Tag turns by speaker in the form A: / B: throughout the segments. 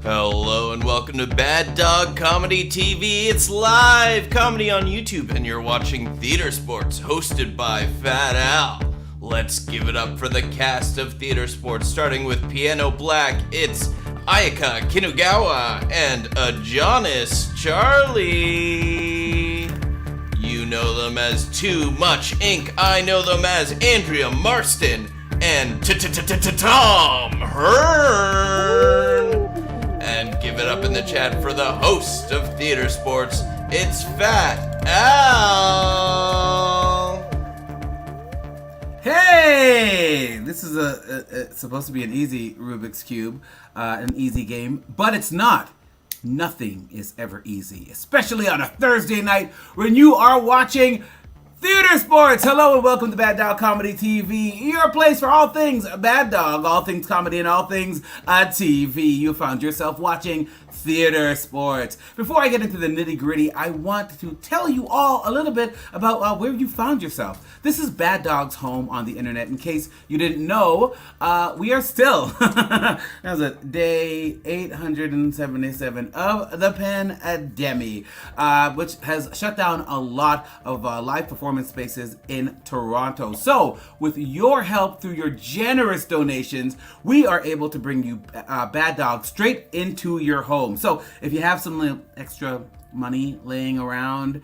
A: Hello and welcome to Bad Dog Comedy TV. It's live comedy on YouTube and you're watching Theatresports, hosted by Fat Al. Let's give it up for the cast of Theatresports, starting with Piano Black. It's Ayaka Kinugawa and Ajahnis Charley. You know them as Too Much Ink. I know them as Andrea Marston and Tom Hearn. And give it up in the chat for the host of Theatresports. It's Fat Al.
B: Hey! This is it's supposed to be an easy Rubik's Cube, an easy game, but it's not. Nothing is ever easy, especially on a Thursday night when you are watching Theatresports. Hello and welcome to Bad Dog Comedy TV, your place for all things Bad Dog, all things comedy, and all things TV. You found yourself watching Theatresports. Before I get into the nitty-gritty, I want to tell you all a little bit about where you found yourself. This is Bad Dog's home on the internet. In case you didn't know, we are still, that was a day 877 of the pandemic, which has shut down a lot of live performance spaces in Toronto. So, with your help through your generous donations, we are able to bring you Bad Dog straight into your home. So if you have some little extra money laying around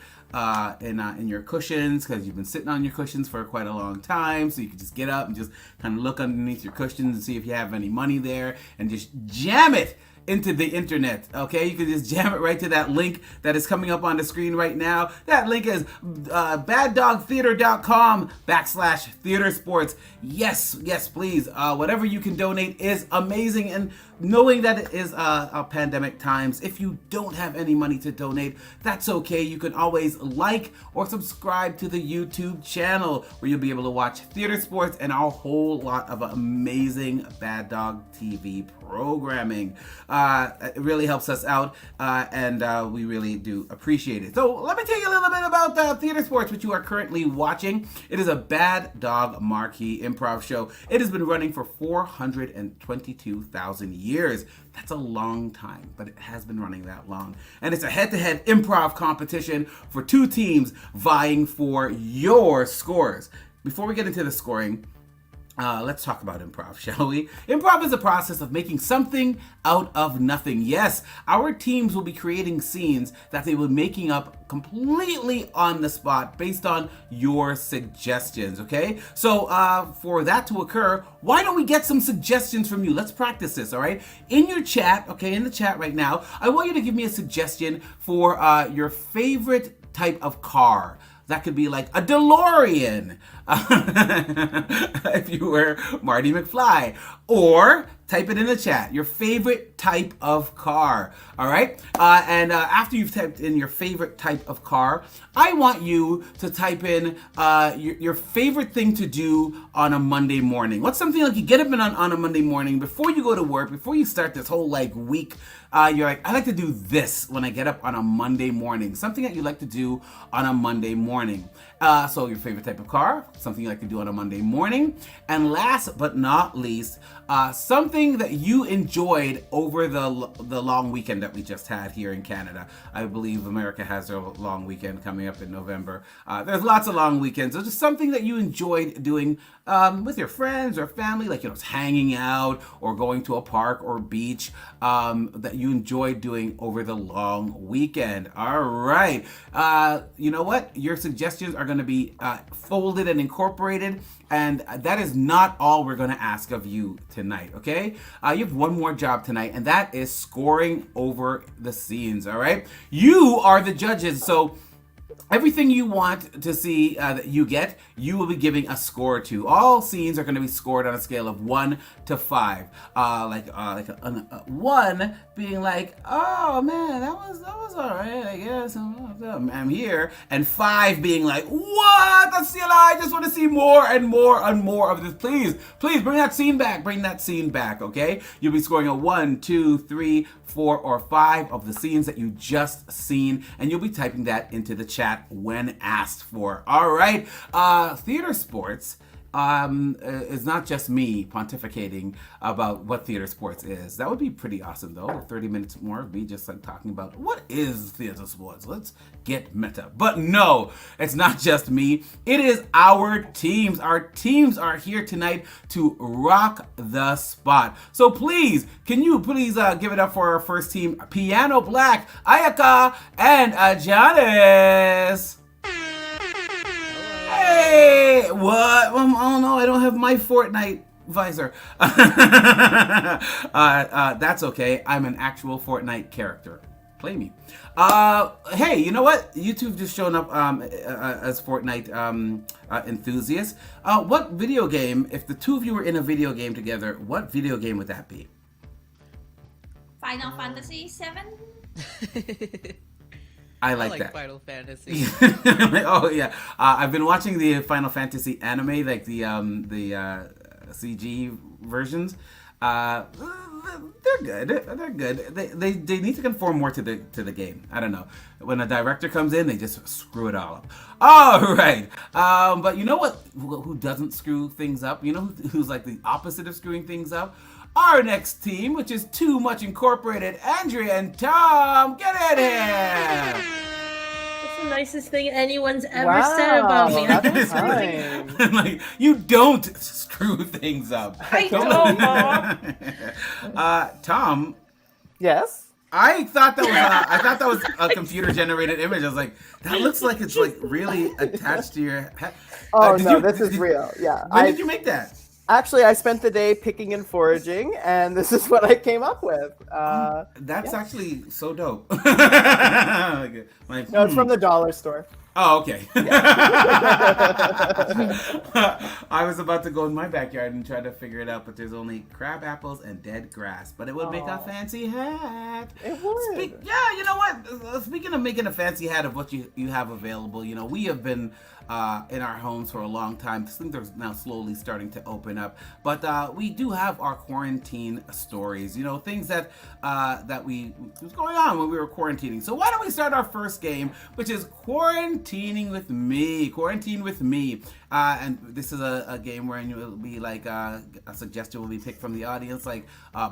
B: in your cushions, because you've been sitting on your cushions for quite a long time, so you can just get up and just kind of look underneath your cushions and see if you have any money there and just jam it into the internet. Okay, you can just jam it right to that link that is coming up on the screen right now. That link is baddogtheater.com/Theatresports. Yes, please. Whatever you can donate is amazing, and knowing that it is a pandemic times, if you don't have any money to donate, that's okay. You can always like or subscribe to the YouTube channel where you'll be able to watch Theatresports and a whole lot of amazing Bad Dog TV programming. It really helps us out, and we really do appreciate it. So let me tell you a little bit about Theatresports, which you are currently watching. It is a Bad Dog marquee improv show. It has been running for 422,000 years. That's a long time, but it has been running that long. And it's a head-to-head improv competition for two teams vying for your scores. Before we get into the scoring, let's talk about improv, shall we? Improv is a process of making something out of nothing. Yes, our teams will be creating scenes that they will be making up completely on the spot based on your suggestions, okay? So for that to occur, why don't we get some suggestions from you? Let's practice this, all right? In your chat, okay, in the chat right now, I want you to give me a suggestion for your favorite type of car. That could be like a DeLorean, if you were Marty McFly. Or type it in the chat, your favorite type of car, all right? And after you've typed in your favorite type of car, I want you to type in your favorite thing to do on a Monday morning. What's something like you get up on a Monday morning, before you go to work, before you start this whole week, you're like, I like to do this when I get up on a Monday morning. Something that you like to do on a Monday morning. So your favorite type of car, something you like to do on a Monday morning. And last but not least, something that you enjoyed over the long weekend that we just had here in Canada. I believe America has their long weekend coming up in November. There's lots of long weekends. So just something that you enjoyed doing with your friends or family, like, hanging out or going to a park or beach, that you enjoyed doing over the long weekend. All right. You know what? Your suggestions are going to be folded and incorporated, and that is not all we're going to ask of you tonight, okay? You have one more job tonight, and that is scoring over the scenes, all right? You are the judges, so everything you want to see that you get, you will be giving a score to. All scenes are going to be scored on a scale of 1 to 5. Like 1 being like, oh man, that was all right, I guess. I'm here. And 5 being like, what? That's still, I just want to see more and more and more of this. Please bring that scene back. Bring that scene back, okay? You'll be scoring a 1, 2, 3, 4, or 5 of the scenes that you just seen, and you'll be typing that into the chat when asked for. All right, Theatresports is not just me pontificating about what theater sports is. That would be pretty awesome, though. 30 minutes more of me just like talking about what is theater sports. Let's get meta. But no, it's not just me. It is our teams. Our teams are here tonight to rock the spot. So please, can you please give it up for our first team, Piano Black, Ayaka, and Ajahnis. Hey, what? Oh no, I don't have my Fortnite visor. That's okay. I'm an actual Fortnite character. Play me. Hey, you know what? YouTube just shown up as Fortnite enthusiasts. What video game, if the two of you were in a video game together, what video game would that be?
C: Final Fantasy 7?
B: I like that.
D: Final Fantasy.
B: Oh yeah, I've been watching the Final Fantasy anime, like the CG versions. They're good. They're good. They need to conform more to the game. I don't know. When a director comes in, they just screw it all up. All right. But you know what? Who doesn't screw things up? You know who's like the opposite of screwing things up? Our next team, which is Too Much Incorporated, Andrea and Tom, get in here!
E: That's the nicest thing anyone's ever said about me.
B: That's like, you don't screw things up.
E: I don't, Mom.
B: Tom.
F: Yes?
B: I thought that was a computer generated image. I was like, that looks like it's like really attached to your head.
F: Oh no, this is real. Yeah.
B: When did you make that?
F: Actually, I spent the day picking and foraging, and this is what I came up with.
B: That's actually so dope.
F: No, it's from the dollar store.
B: Oh, okay. I was about to go in my backyard and try to figure it out, but there's only crab apples and dead grass. But it would make a fancy hat.
F: It would.
B: Yeah, you know what? Speaking of making a fancy hat of what you have available, you know, we have been in our homes for a long time. Things are now slowly starting to open up, but we do have our quarantine stories. You know, things that was going on when we were quarantining. So why don't we start our first game, which is Quarantining with Me. Quarantine with Me. And this is a game where you'll be like a suggestion will be picked from the audience, like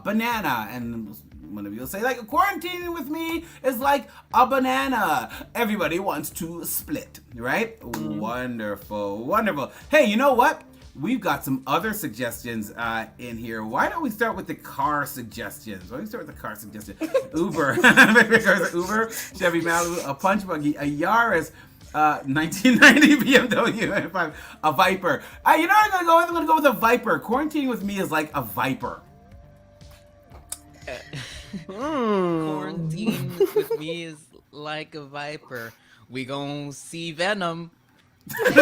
B: banana, and one of you will say like quarantining with me is like a banana. Everybody wants to split, right? Wonderful, wonderful. Hey, you know what? We've got some other suggestions in here. Why don't we start with the car suggestions? Why don't we start with the car suggestion? Uber, Uber, Chevy Malibu, a Punch Buggy, a Yaris, 1990 BMW, a Viper. You know what I'm gonna go with a Viper. Quarantining with me is like a Viper.
D: Quarantine with me is like a Viper. We gon' see Venom. My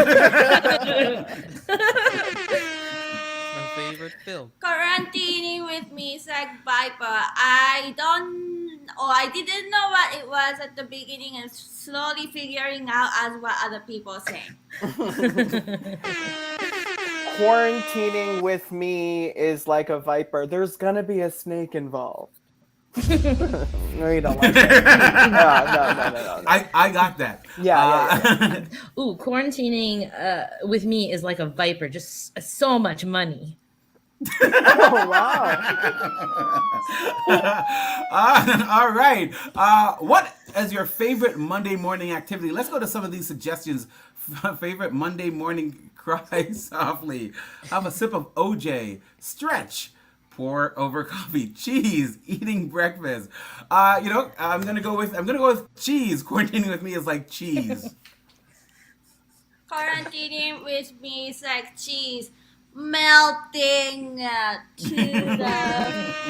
D: favorite film.
C: Quarantining with me is like Viper. I didn't know what it was at the beginning and slowly figuring out as what other people say.
F: Quarantining with me is like a Viper. There's gonna be a snake involved. No, you don't like that. No.
B: I got that.
F: Yeah.
E: Ooh, quarantining with me is like a Viper. Just so much money.
F: Oh, wow.
B: All right. What is your favorite Monday morning activity? Let's go to some of these suggestions. Favorite Monday morning: cry softly, have a sip of OJ, stretch, pour over coffee, cheese, eating breakfast. You know, I'm gonna go with cheese. Quarantining with me is like cheese.
C: Quarantining with me is like cheese melting to the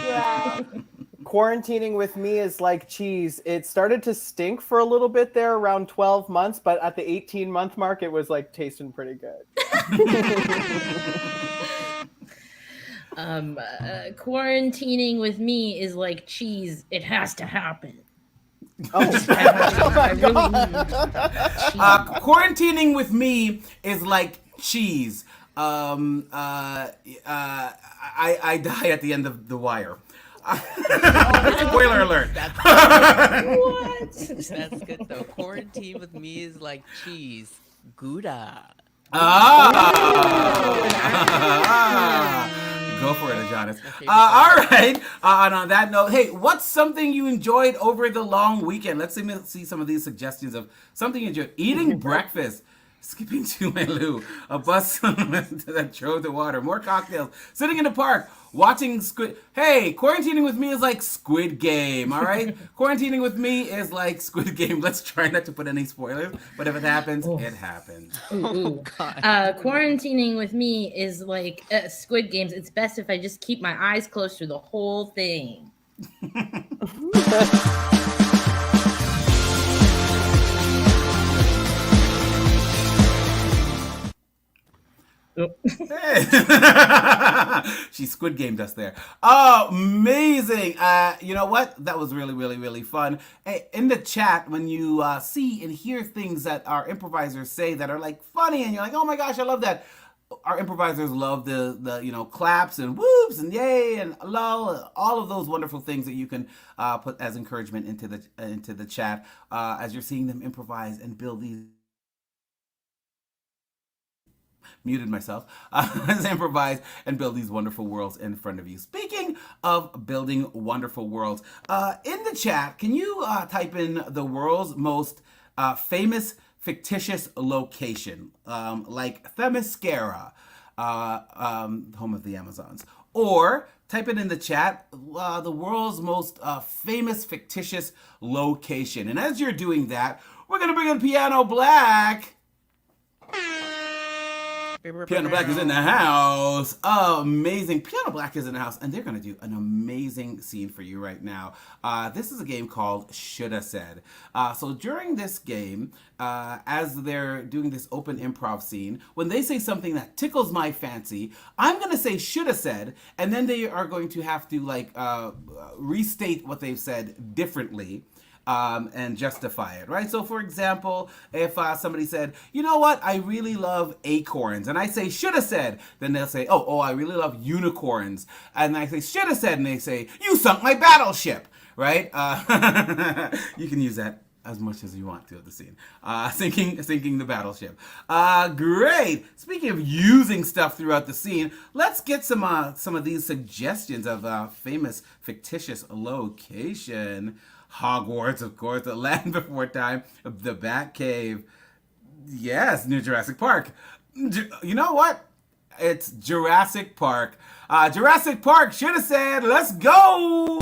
C: ground.
F: Quarantining with me is like cheese. It started to stink for a little bit there around 12 months, but at the 18-month mark, it was like tasting pretty good.
E: Quarantining with me is like cheese. It has to happen.
F: Oh,
B: Quarantining with me is like cheese. I die at the end of The Wire. Spoiler alert.
D: What? That's good though. Quarantine with me is like cheese. Gouda.
B: Go for it, Ajahnis. All right. And on that note, hey, what's something you enjoyed over the long weekend? Let's see some of these suggestions of something you enjoyed. Eating breakfast. Skipping to my loo, a bus that drove the water, more cocktails, sitting in the park, watching Squid. Hey, quarantining with me is like Squid Game, all right? Quarantining with me is like Squid Game. Let's try not to put any spoilers, but if it happens, it happens.
E: Ooh. Quarantining with me is like Squid Games. It's best if I just keep my eyes closed through the whole thing.
B: She Squid Gamed us there. Oh, amazing. You know what? That was really, really, really fun. Hey, in the chat, when you see and hear things that our improvisers say that are like funny and you're like, oh my gosh, I love that. Our improvisers love the claps and whoops and yay and lol, all of those wonderful things that you can put as encouragement into the chat as you're seeing them improvise and build these. Muted myself, as improvise and build these wonderful worlds in front of you. Speaking of building wonderful worlds, in the chat, can you type in the world's most famous fictitious location, like Themyscira, home of the Amazons, or type it in the chat, the world's most famous fictitious location. And as you're doing that, we're gonna bring in Piano Black. Piano Black is in the house. Oh, amazing. Piano Black is in the house, and they're going to do an amazing scene for you right now. This is a game called Shoulda Said. So during this game, as they're doing this open improv scene, when they say something that tickles my fancy, I'm going to say shoulda said, and then they are going to have to restate what they've said differently. And justify it, right? So, for example, if somebody said, you know what, I really love acorns, and I say, shoulda said, then they'll say, oh, I really love unicorns, and I say, shoulda said, and they say, you sunk my battleship, right? You can use that as much as you want to at the scene. Sinking the battleship. Great. Speaking of using stuff throughout the scene, let's get some of these suggestions of famous fictitious location. Hogwarts, of course, the land before time, the Batcave. Yes, New Jurassic Park. You know what? It's Jurassic Park. Jurassic Park should have said, let's go!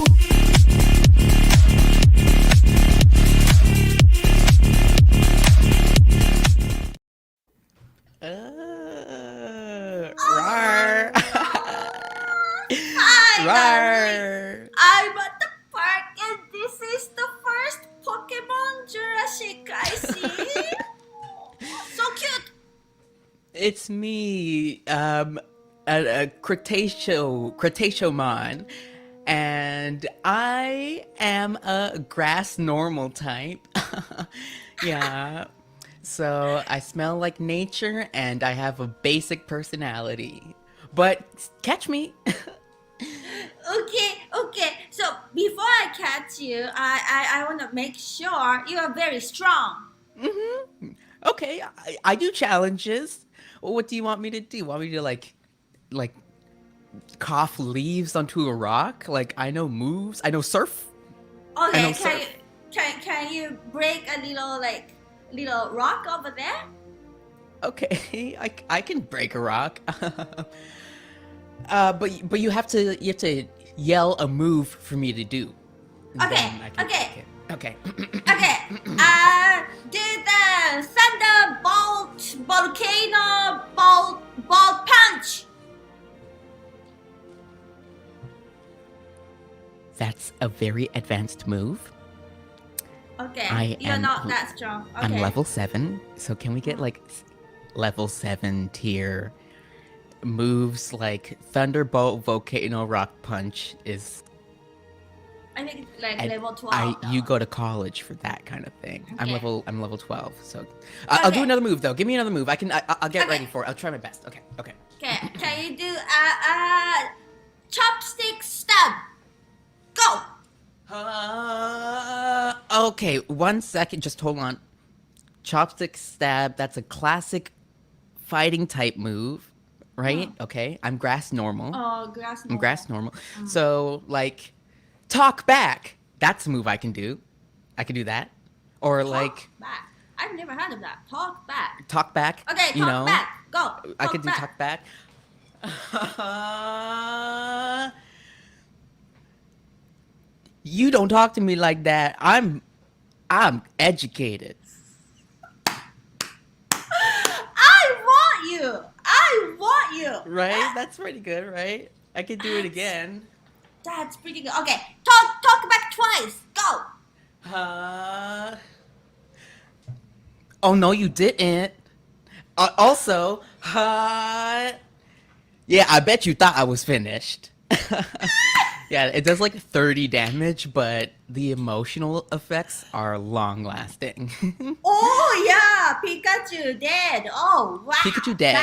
D: Rawr.
C: Hi,
D: Rawr.
C: I'm at the park and this is the first Pokemon Jurassic I see. So cute.
D: It's me, a Cretaceous-mon, and I am a grass normal type. Yeah. So I smell like nature and I have a basic personality. But catch me.
C: Okay. So before I catch you, I want to make sure you are very strong.
D: Mm-hmm. Okay, I do challenges. What do you want me to do? Want me to like cough leaves onto a rock? Like I know moves. I know surf.
C: Okay,
D: surf.
C: can you break a little rock over there?
D: Okay, I can break a rock. But you have to yell a move for me to do.
C: Okay.
D: Okay.
C: Okay. Do the thunderbolt volcano bolt punch.
D: That's a very advanced move.
C: Okay. You're not that strong. Okay.
D: I'm level 7, so can we get like level 7 tier moves like Thunderbolt Volcano Rock Punch is...
C: I think it's like level 12.
D: You go to college for that kind of thing.
C: Okay.
D: I'm level 12, so I'll do another move though. Give me another move. I'll get ready for it. I'll try my best. Okay.
C: Okay. Can you do chopstick stab? Go.
D: Okay, 1 second. Just hold on. Chopstick stab. That's a classic fighting type move, right? Okay, I'm grass normal.
C: Oh, grass
D: I'm
C: normal.
D: grass normal. So like, talk back. That's a move I can do. I can do that. Or like,
C: Talk back. I've never heard of that. Talk back.
D: talk back.
C: Okay,
D: you
C: talk
D: know,
C: back. Go.
D: I could do
C: back.
D: talk back. You don't talk to me like that. I'm educated.
C: I want you.
D: Right? That's pretty good, right? I could do it again.
C: That's pretty good. Okay, talk back twice. Go.
D: Oh no, you didn't. Also, yeah, I bet you thought I was finished. Yeah, it does like 30 damage, but the emotional effects are long lasting.
C: Oh yeah, Pikachu dead. Oh wow.
D: Pikachu dead.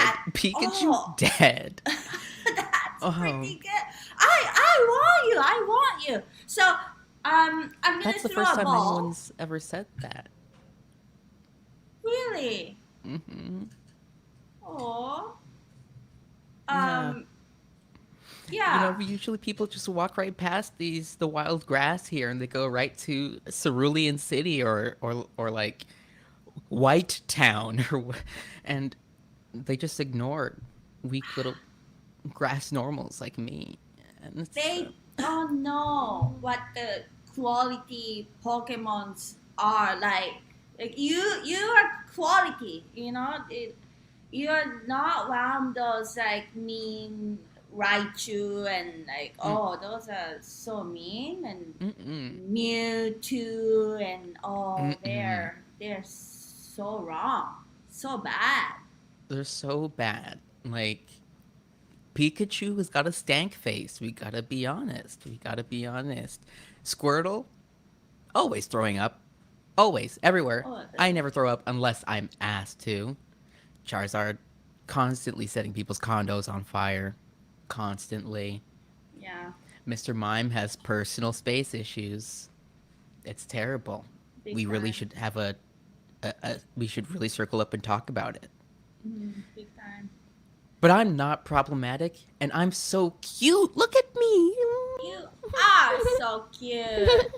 C: Oh.
D: Dead.
C: That's pretty good. I want you. So I'm gonna
D: That's the
C: throw
D: first
C: a
D: time
C: ball.
D: anyone's ever said that.
C: Really?
D: Mm-hmm.
C: Oh.
D: Yeah.
C: Yeah.
D: Usually people just walk right past the wild grass here, and they go right to Cerulean City or like White Town, and they just ignore weak little grass normals like me. And
C: They don't know what the quality Pokemons are like. Like you are quality. You're not one of those like mean Raichu and like those are so mean and Mewtwo and they're so wrong, so bad.
D: They're so bad. Like, Pikachu has got a stank face. We gotta be honest. Squirtle, always throwing up. Always, everywhere.
C: Oh,
D: I never throw up unless I'm asked to. Charizard, constantly setting people's condos on fire. Constantly.
C: Yeah.
D: Mr. Mime has personal space issues. It's terrible.
C: Big
D: We really
C: time.
D: should have we should really circle up and talk about it.
C: Big time.
D: But I'm not problematic, and I'm so cute. Look at me.
C: You are so cute.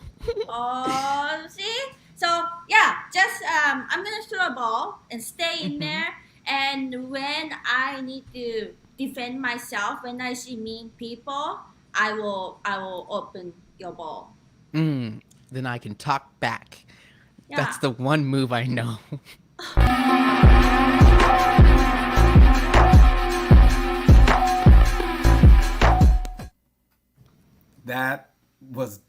C: Oh, see? So yeah, just I'm gonna throw a ball and stay in there. And when I need to defend myself, when I see mean people, I will open your ball.
D: Then I can talk back.
C: Yeah.
D: That's the one move I know.
B: That was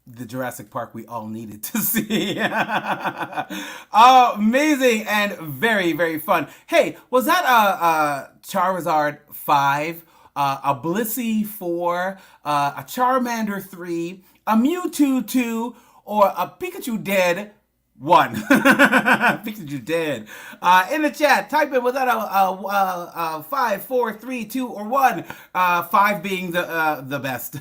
B: the Jurassic Park we all needed to see. Amazing and very, very fun. Hey, was that a Charizard 5, a Blissey 4, a Charmander 3, a Mewtwo 2, or a Pikachu Dead 1? Pikachu Dead. In the chat, type in, was that a 5, 4, 3, 2, or 1? 5 being the best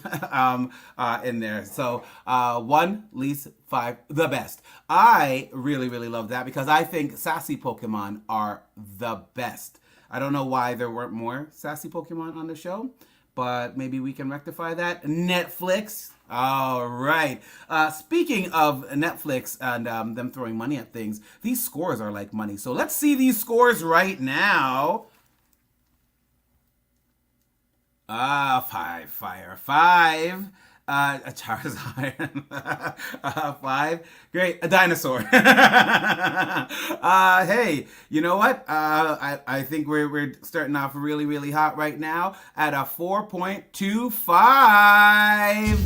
B: in there. So 1, least, 5, the best. I really, really love that because I think sassy Pokemon are the best. I don't know why there weren't more sassy Pokemon on the show, but maybe we can rectify that. Netflix. All right. Speaking of Netflix and them throwing money at things, these scores are like money. So let's see these scores right now. 5, Fire 5. A Charizard. 5. Great. A dinosaur. Hey, you know what? I think we're starting off really, really hot right now at a 4.25.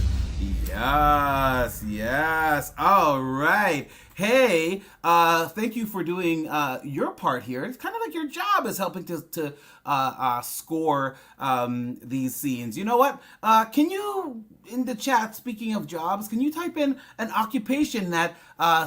B: Yes. All right. Hey, thank you for doing your part here. It's kind of like your job is helping to score these scenes. You know what? Can you, in the chat, speaking of jobs, can you type in an occupation that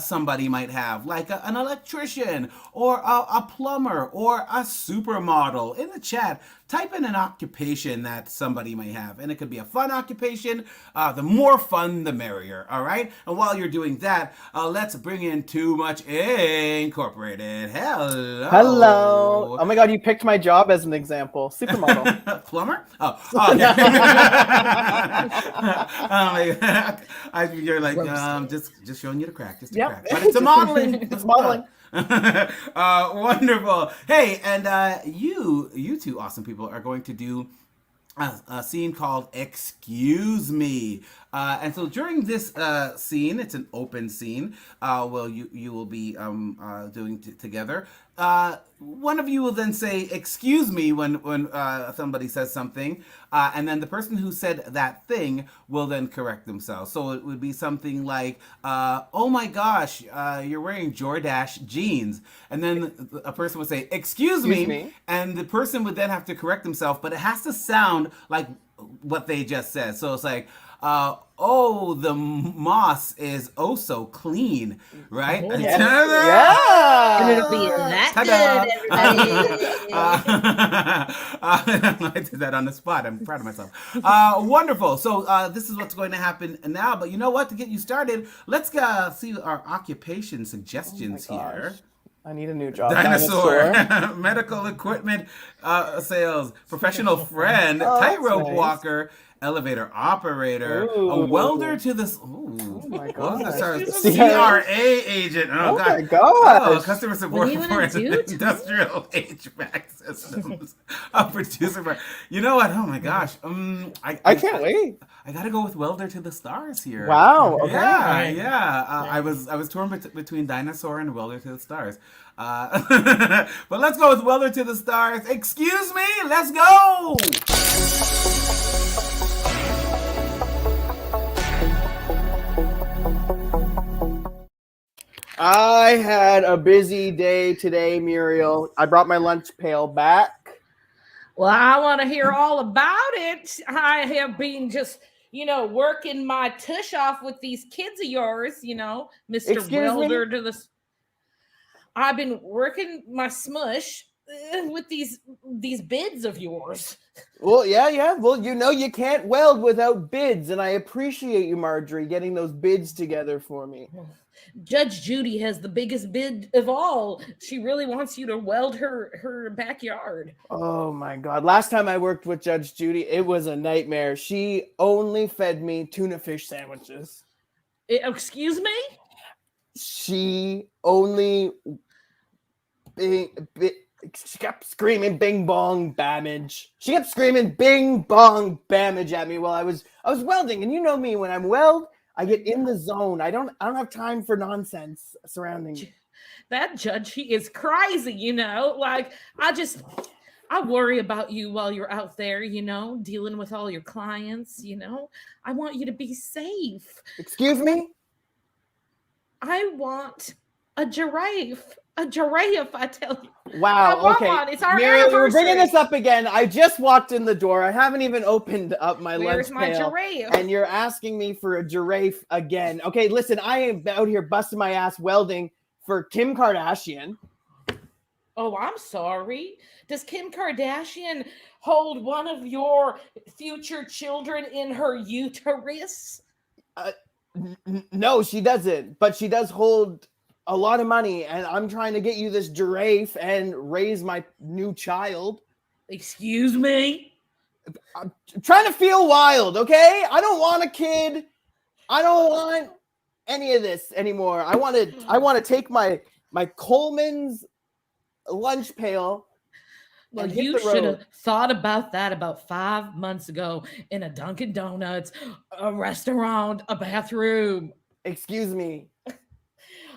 B: somebody might have, like an electrician or a plumber or a supermodel? In the chat, type in an occupation that somebody might have, and it could be a fun occupation. The more fun, the merrier. All right. And while you're doing that, let's bring bring in Too Much Incorporated. Hello.
F: Hello. Oh my God, you picked my job as an example. Supermodel.
B: Plumber? Oh, okay. You're like, just showing you the crack, just the crack. But it's a modeling.
F: It's modeling.
B: Wonderful. Hey, and you two awesome people are going to do a scene called Excuse Me. And so during this scene, it's an open scene. Well, you will be doing together. One of you will then say "excuse me" when somebody says something, and then the person who said that thing will then correct themselves. So it would be something like, "Oh my gosh, you're wearing Jordache jeans," and then a person would say "excuse me," and the person would then have to correct themselves, but it has to sound like what they just said. So it's like, "Oh, the moss is oh so clean," right?
F: Oh, yes. Yeah.
E: And it'll be that
B: Ta-da.
E: good, everybody.
B: I did that on the spot. I'm proud of myself. Wonderful. So this is what's going to happen now. But you know what? To get you started, let's see our occupation suggestions here.
F: I need a new job.
B: Dinosaur. Medical equipment sales, professional friend, tightrope walker, elevator operator, a welder to the
F: my God.
B: CRA agent. Oh
F: my God.
B: Oh, customer support for industrial HVAC systems. A producer for. You know what? Oh my gosh.
F: I can't wait.
B: I gotta go with welder to the stars here.
F: Wow. Okay.
B: Yeah. I was torn between dinosaur and welder to the stars. But let's go with welder to the stars. Excuse me. Let's go.
F: I had a busy day today, Muriel. I brought my lunch pail back.
E: Well, I want to hear all about it. I have been just, working my tush off with these kids of yours, Mr.
F: Excuse
E: Welder
F: me?
E: to the. I've been working my smush with these bids of yours.
F: Well, yeah. Well, you can't weld without bids, and I appreciate you, Marjorie, getting those bids together for me.
E: Judge Judy has the biggest bid of all. She really wants you to weld her backyard.
F: Oh my God. Last time I worked with Judge Judy, it was a nightmare. She only fed me tuna fish sandwiches.
E: Excuse me?
F: She only she kept screaming bing bong bammage. She kept screaming bing bong bammage at me while I was welding. And you know me, when I'm weld, I get in the zone. I don't have time for nonsense surrounding me.
E: That judge, he is crazy, Like, I worry about you while you're out there, dealing with all your clients, I want you to be safe.
F: Excuse me?
E: I want a giraffe. A giraffe, I tell you.
F: Wow, okay.
E: It's our
F: Muriel,
E: anniversary.
F: we're bringing this up again. I just walked in the door. I haven't even opened up my
E: Where's
F: lunch pail.
E: my giraffe?
F: And you're asking me for a giraffe again. Okay, listen, I am out here busting my ass welding for Kim Kardashian.
E: Oh, I'm sorry. Does Kim Kardashian hold one of your future children in her uterus?
F: No, she doesn't. But she does hold a lot of money, and I'm trying to get you this giraffe and raise my new child.
E: Excuse me?
F: I'm trying to feel wild, okay? I don't want a kid. I don't want any of this anymore. I want to take my Coleman's lunch pail.
E: Well, you should have thought about that about 5 months ago in a Dunkin' Donuts, a restaurant, a bathroom.
F: Excuse me.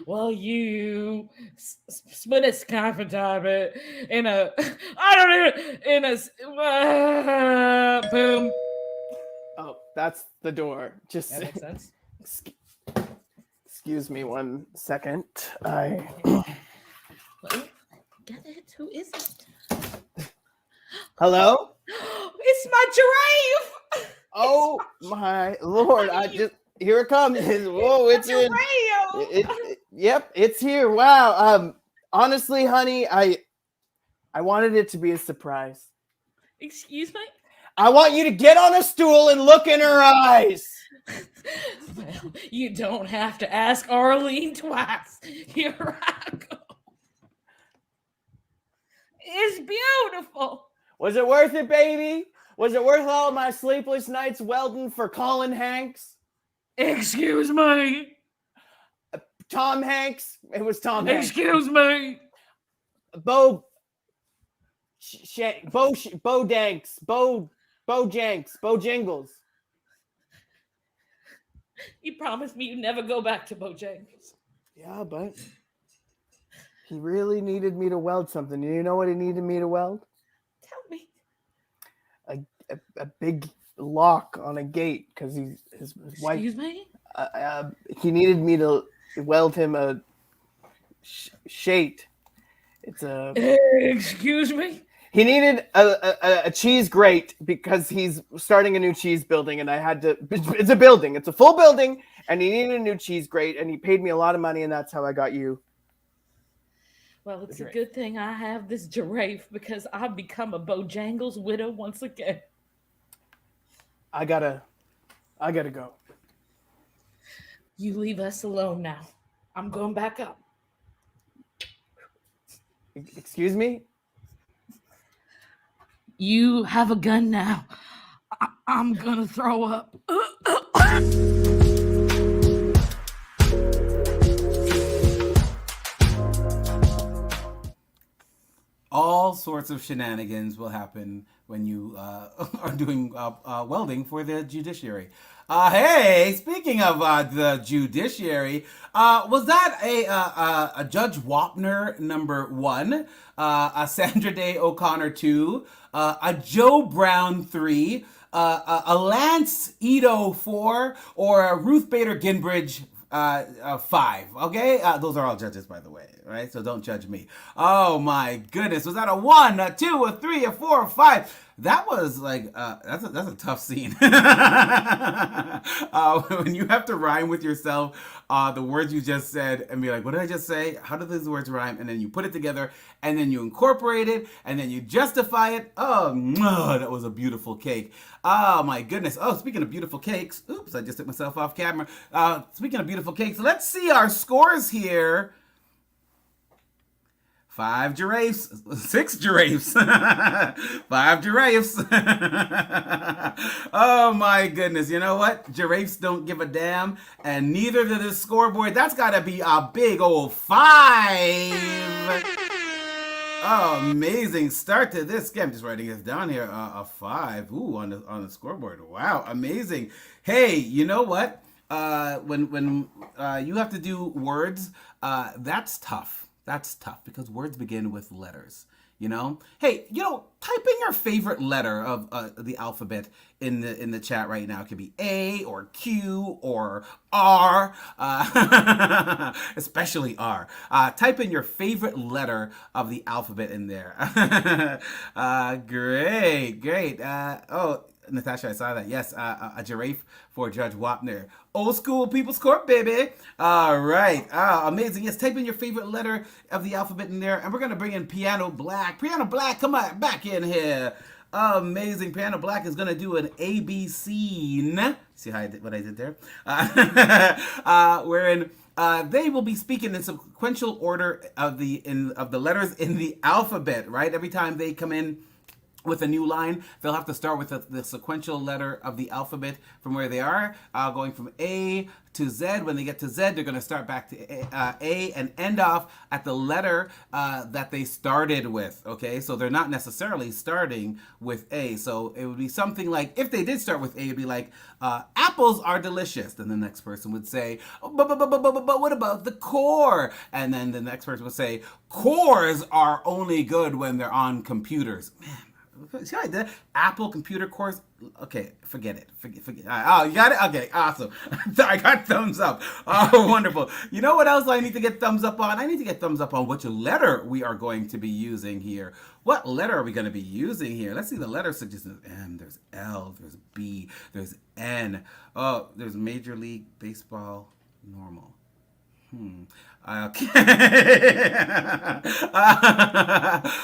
E: Well, you spent a scarf in a, boom.
F: Oh, that's the door. Just
E: That makes sense.
F: Excuse me 1 second.
E: Well, get it? Who is it?
F: Hello?
E: It's my giraffe!
F: Oh my Lord. Here it comes. Whoa, it's in. Yep, it's here. Wow. Honestly, honey, I wanted it to be a surprise.
E: Excuse me?
F: I want you to get on a stool and look in her eyes.
E: Well, you don't have to ask Arlene twice. Here I go. It's beautiful.
F: Was it worth it, baby? Was it worth all my sleepless nights welding for Colin Hanks?
E: Excuse me.
F: Tom Hanks? It was Tom Hanks.
E: Excuse me.
F: Bo Danks. Bojangles.
E: You promised me you'd never go back to Bojangles.
F: Yeah, but he really needed me to weld something. You know what he needed me to weld?
E: Tell me.
F: A big lock on a gate because his wife.
E: Excuse me?
F: He needed me to weld him a shate. It's a.
E: Excuse me?
F: He needed a cheese grate because he's starting a new cheese building, and I had to. It's a building. It's a full building, and he needed a new cheese grate, and he paid me a lot of money, and that's how I got you.
E: Well, it's a good thing I have this giraffe because I've become a Bojangles widow once again.
F: I gotta go.
E: You leave us alone now. I'm going back up.
F: Excuse me?
E: You have a gun now. I'm gonna throw up.
B: All sorts of shenanigans will happen when you are doing welding for the judiciary. Hey, speaking of the judiciary, was that a Judge Wapner #1, a Sandra Day O'Connor 2, a Joe Brown 3, a Lance Ito 4, or a Ruth Bader Ginsburg 5? Okay, those are all judges, by the way, right? So don't judge me. Oh my goodness, was that a 1, a 2, a 3, a 4, a 5? That was like that's a tough scene. When you have to rhyme with yourself the words you just said and be like, what did I just say? How do these words rhyme? And then you put it together and then you incorporate it and then you justify it. Oh, that was a beautiful cake. Oh my goodness. Oh, speaking of beautiful cakes, oops, I just took myself off camera. Speaking of beautiful cakes, let's see our scores here. 5 giraffes, 6 giraffes, 5 giraffes. Oh my goodness, you know what? Giraffes don't give a damn, and neither does this scoreboard. That's gotta be a big old 5. Oh, amazing start to this game. I'm just writing this down here. A 5. Ooh, on the scoreboard. Wow, amazing. Hey, you know what? When you have to do words, that's tough. That's tough because words begin with letters, you know? Hey, type in your favorite letter of the alphabet in the chat right now. It could be A or Q or R, especially R. Type in your favorite letter of the alphabet in there. Great. Oh, Natasha, I saw that. Yes, a giraffe for Judge Wapner. Old school People's Court, baby. All right. Amazing. Yes, type in your favorite letter of the alphabet in there. And we're going to bring in Piano Black. Piano Black, come on, back in here. Amazing. Piano Black is going to do an ABC. See how what I did there? Wherein they will be speaking in sequential order of the letters in the alphabet, right? Every time they come in with a new line, they'll have to start with the sequential letter of the alphabet from where they are, going from A to Z. When they get to Z, they're going to start back to A and end off at the letter that they started with, okay? So they're not necessarily starting with A. So it would be something like, if they did start with A, it'd be like, apples are delicious. Then the next person would say, but what about the core? And then the next person would say, cores are only good when they're on computers. Man. See how I did? Apple computer course. Okay, forget it. Forget. Oh, you got it? Okay, awesome. I got thumbs up. Oh, wonderful. You know what else I need to get thumbs up on? I need to get thumbs up on which letter we are going to be using here. What letter are we going to be using here? Let's see the letter suggestions. M, there's L, there's B, there's N. Oh, there's Major League Baseball normal. Okay.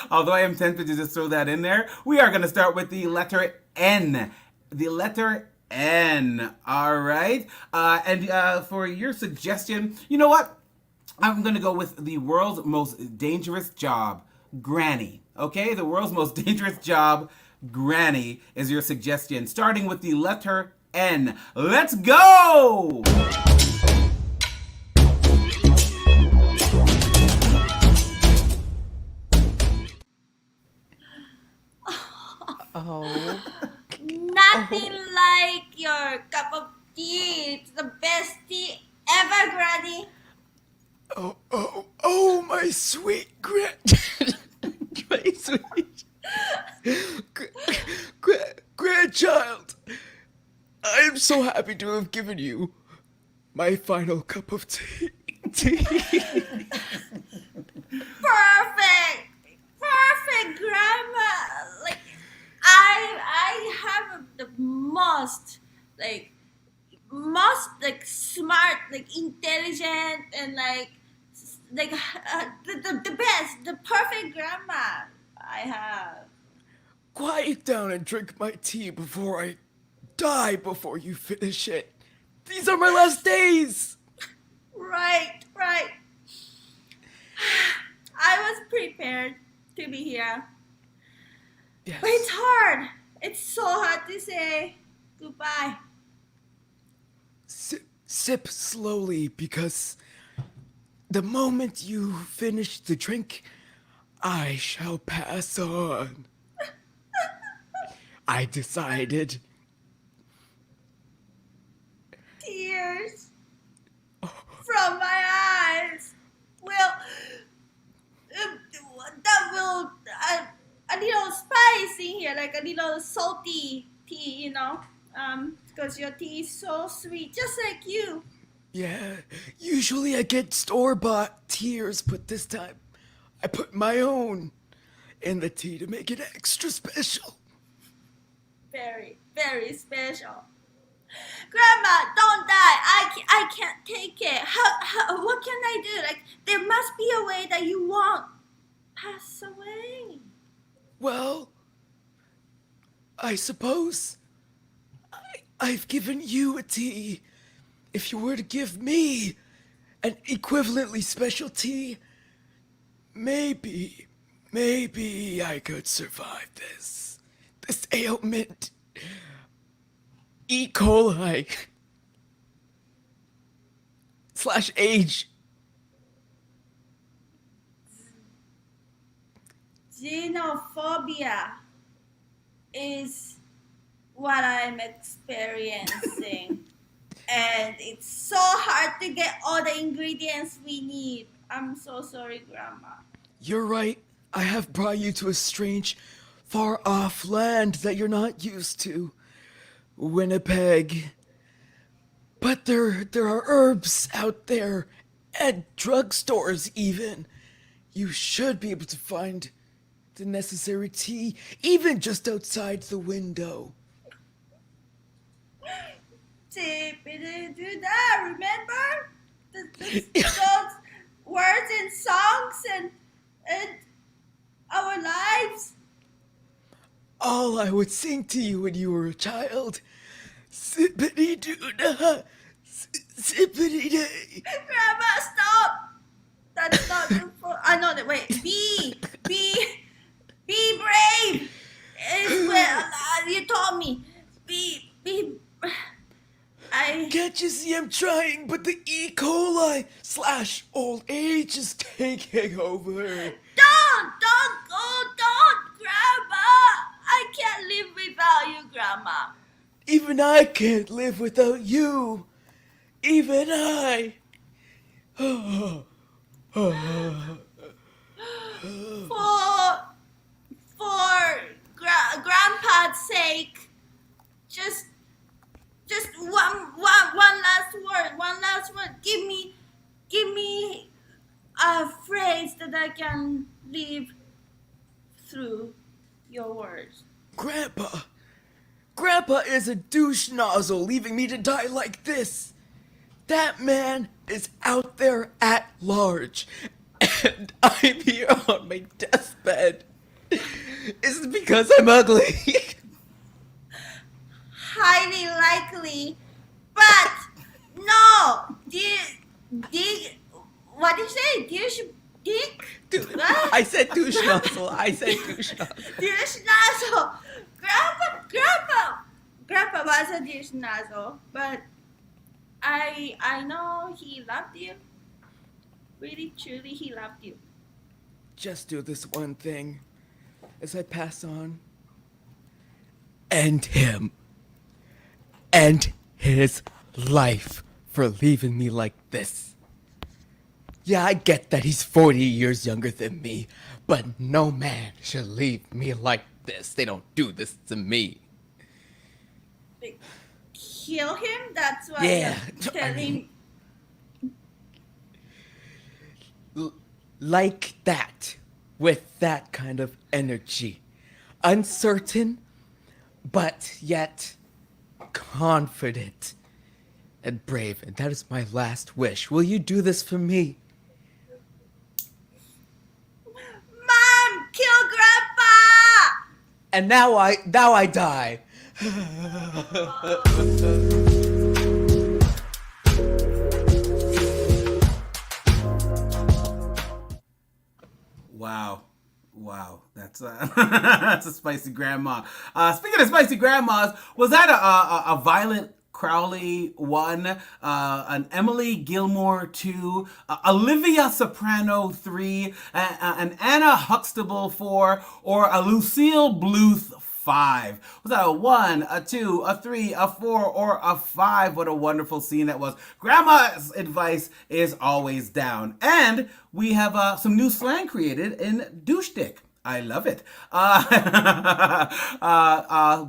B: Although I am tempted to just throw that in there, we are going to start with the letter N. The letter N. All right. And for your suggestion, you know what? I'm going to go with the world's most dangerous job, Granny. Okay? The world's most dangerous job, Granny, is your suggestion, starting with the letter N. Let's go!
D: Oh.
C: Nothing like your cup of tea. It's the best tea ever, Granny.
A: Oh, my sweet my sweet grandchild. I am so happy to have given you my final cup of tea.
C: Perfect, Grandma. Like, I have the most smart, like intelligent, and the best, the perfect grandma I have.
A: Quiet down and drink my tea before I die before you finish it. These are my last days.
C: Right. I was prepared to be here.
A: Yes.
C: But it's hard. It's so hard to say goodbye.
A: Sip slowly, because the moment you finish the drink, I shall pass on. I decided.
C: Tears from my eyes. Well, that will a little spice in here, like a little salty tea, you know. Because your tea is so sweet, just like you.
A: Yeah, usually I get store-bought tears, but this time I put my own in the tea to make it extra special.
C: Very, very special. Grandma, don't die. I can't take it. What can I do? Like, there must be a way that you won't pass away.
A: Well, I suppose I've given you a tea. If you were to give me an equivalently special tea, maybe I could survive this ailment. E. coli / age.
C: Xenophobia is what I'm experiencing. And it's so hard to get all the ingredients we need. I'm so sorry, Grandma.
A: You're right. I have brought you to a strange, far-off land that you're not used to. Winnipeg. But there are herbs out there, and drugstores even. You should be able to find the necessary tea, even just outside the window.
C: Do that, remember? Those words and songs and our lives.
A: All I would sing to you when you were a child. Sippity-doo-dah, sippity-day.
C: Grandma, stop! That's not good for... I know that. Wait. Be brave! It's well, you told me. Be...
A: Can't you see I'm trying, but the E. coli / old age is taking over.
C: Don't go, Grandma! I can't live without you, Grandma.
A: Even I can't live without you. Even I.
C: For Grandpa's sake, just one last word. Give me a phrase that I can live through your words.
A: Grandpa is a douche nozzle, leaving me to die like this. That man is out there at large, and I'm here on my deathbed. Is it because I'm ugly?
C: highly likely, but no, what do you say? Dick? What?
D: I said douche nozzle. I said douche nozzle.
C: Douche nozzle. Grandpa was a douche nozzle, but I know he loved you. Really, truly, he loved you.
D: Just do this one thing as I pass on. End him. End his life for leaving me like this. Yeah, I get that he's 40 years younger than me, but no man should leave me like this. They don't do this to me.
C: Kill him? That's why
D: Yeah,
C: you're telling.
D: Like that, with that kind of energy. Uncertain, but yet confident and brave. And that is my last wish. Will you do this for me?
C: Mom, kill Grandpa!
D: And now I die.
B: Wow, that's that's a spicy grandma. Speaking of spicy grandmas, was that a Violet Crowley 1, an Emily Gilmore 2, Olivia Soprano 3, an Anna Huxtable 4, or a Lucille Bluth 5? Was that a 1, a 2, a 3, a 4, or a 5? What a wonderful scene that was. Grandma's advice is always down. And we have some new slang created in douche dick. I love it.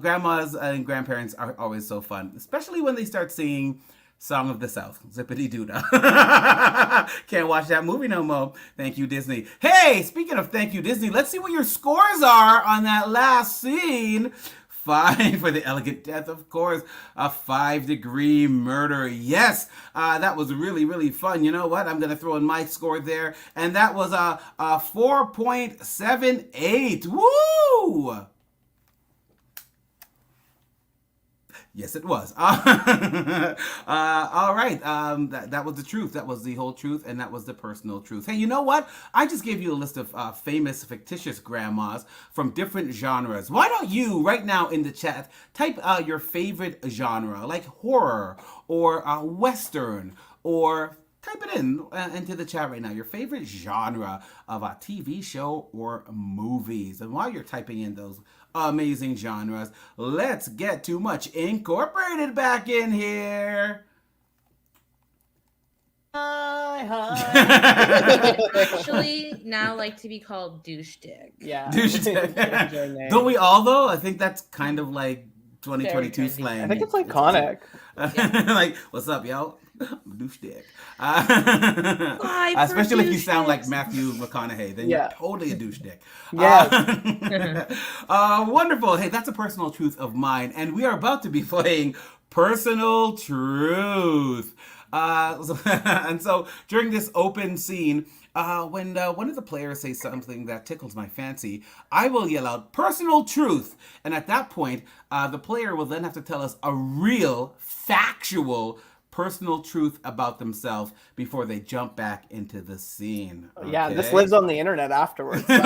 B: Grandmas and grandparents are always so fun, especially when they start singing Song of the South, Zippity Doodah. Can't watch that movie no more. Thank you, Disney. Hey, speaking of thank you, Disney, let's see what your scores are on that last scene. 5 for the elegant death, of course. A 5-degree murder. Yes, that was really, really fun. You know what? I'm going to throw in my score there. And that was a 4.78. Woo! Yes, it was. All right. That was the truth. That was the whole truth, and that was the personal truth. Hey, you know what? I just gave you a list of famous fictitious grandmas from different genres. Why don't you, right now in the chat, type your favorite genre, like horror or Western, or type it into the chat right now. Your favorite genre of a TV show or movies. And while you're typing in those amazing genres, let's get Too Much Incorporated back in here.
F: Hi.
E: Actually, now like to be called douche dick.
F: Yeah.
B: Douche dick. Don't we all though? I think that's kind of like 2022
E: Very trendy.
B: slang.
F: I think it's iconic.
B: Like, what's up, yo? Douche dick.
E: Why for
B: Especially if you sound like
E: douche
B: Matthew McConaughey, then
F: Yeah.
B: you're totally a douche dick.
F: Yes.
B: Wonderful. Hey, that's a personal truth of mine, and we are about to be playing Personal Truth. And so during this open scene, when one of the players says something that tickles my fancy, I will yell out personal truth. And at that point, the player will then have to tell us a real, factual, personal truth about themselves before they jump back into the scene.
F: Yeah, this
B: Okay?
F: lives on the internet afterwards.
E: Remember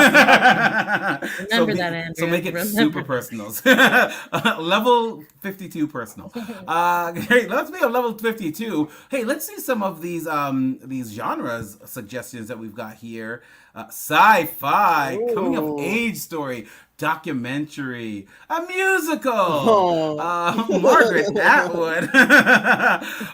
E: that, Andrew.
B: So make it
E: Remember.
B: super personal. Level 52 personal. Great. Let's make a level 52. Hey, let's see some of these genres suggestions that we've got here. Sci-fi, coming of age story, documentary, a musical. Margaret Atwood.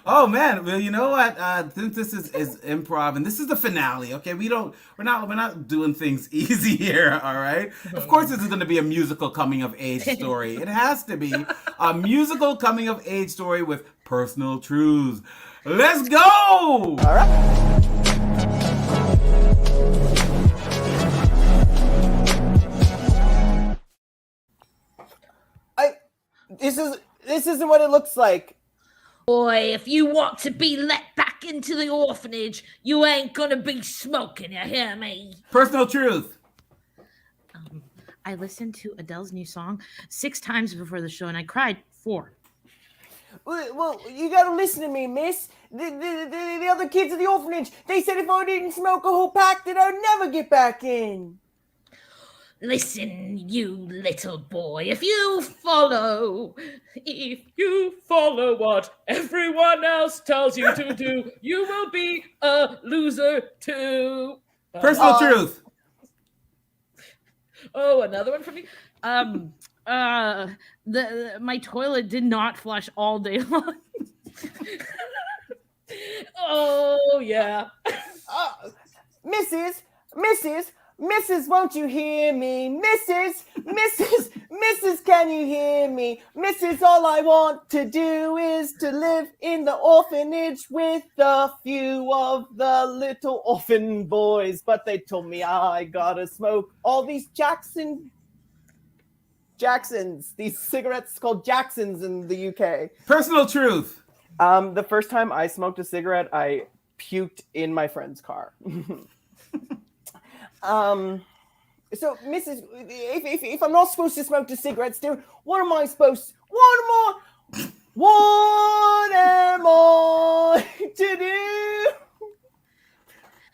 B: Oh man, well you know what? Since this is improv and this is the finale, okay? We're not doing things easy here, all right? Of course, this is going to be a musical coming of age story. It has to be a musical coming of age story with personal truths. Let's go!
F: All right. This isn't what it looks like.
E: Boy, if you want to be let back into the orphanage, you ain't gonna be smoking, you hear me?
B: Personal truth.
E: I listened to Adele's new song 6 times before the show and I cried 4.
F: Well, you gotta listen to me, miss. The other kids at the orphanage, they said if I didn't smoke a whole pack, that I'd never get back in.
E: Listen, you little boy, if you follow what everyone else tells you to do, you will be a loser too.
B: Personal truth.
E: Oh, another one for me. My toilet did not flush all day long. Oh yeah.
F: Mrs., won't you hear me? Mrs., can you hear me? Mrs., all I want to do is to live in the orphanage with a few of the little orphan boys. But they told me I gotta smoke all these Jacksons, these cigarettes called Jacksons in the UK.
B: Personal truth.
F: The first time I smoked a cigarette, I puked in my friend's car. So, Mrs., if I'm not supposed to smoke the cigarettes, dude, what am I to do?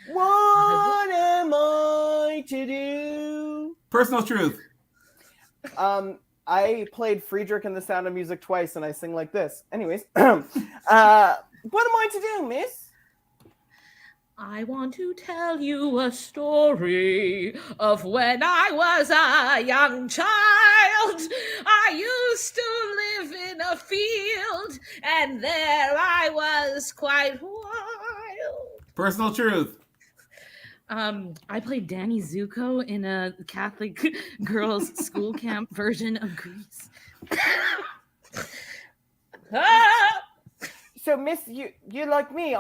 F: What am I to do?
B: Personal truth.
F: I played Friedrich and the Sound of Music twice, and I sing like this. Anyways, what am I to do, miss?
E: I want to tell you a story of when I was a young child. I used to live in a field, and there I was quite wild.
B: Personal truth.
E: I played Danny Zuko in a Catholic girls' school camp version of Grease.
F: So, miss, you like me?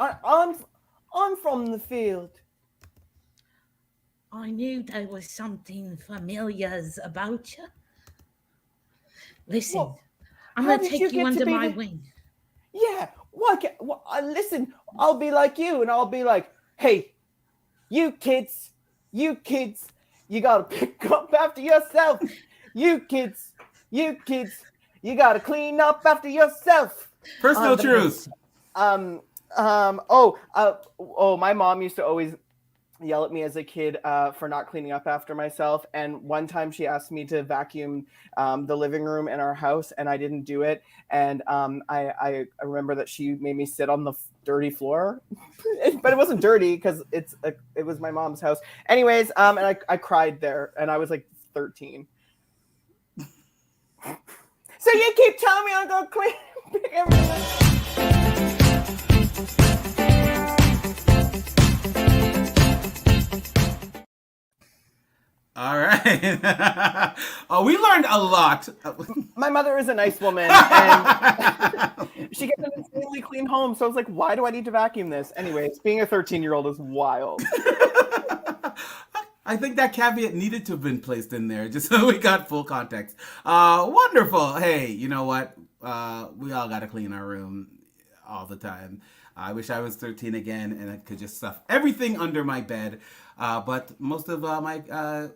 F: I'm from the field.
E: I knew there was something familiar about you. Listen,
F: Well,
E: I'm
F: how
E: going to
F: did you
E: take you
F: get to
E: under
F: be
E: my
F: the-
E: wing.
F: Yeah, listen, I'll be like you, and I'll be like, hey, you kids, you gotta pick up after yourself. You kids, you gotta clean up after yourself.
B: Personal truth.
F: My mom used to always yell at me as a kid for not cleaning up after myself. And one time she asked me to vacuum the living room in our house, and I didn't do it. And I remember that she made me sit on the dirty floor, but it wasn't dirty because it was my mom's house. Anyways, and I cried there, and I was like 13. So you keep telling me I'm gonna clean everything.
B: All right. We learned a lot.
F: My mother is a nice woman, and she gets an insanely clean home. So I was like, why do I need to vacuum this? Anyways, being a 13-year-old is wild.
B: I think that caveat needed to have been placed in there just so we got full context. Wonderful. Hey, you know what? We all got to clean our room all the time. I wish I was 13 again and I could just stuff everything under my bed. But most of my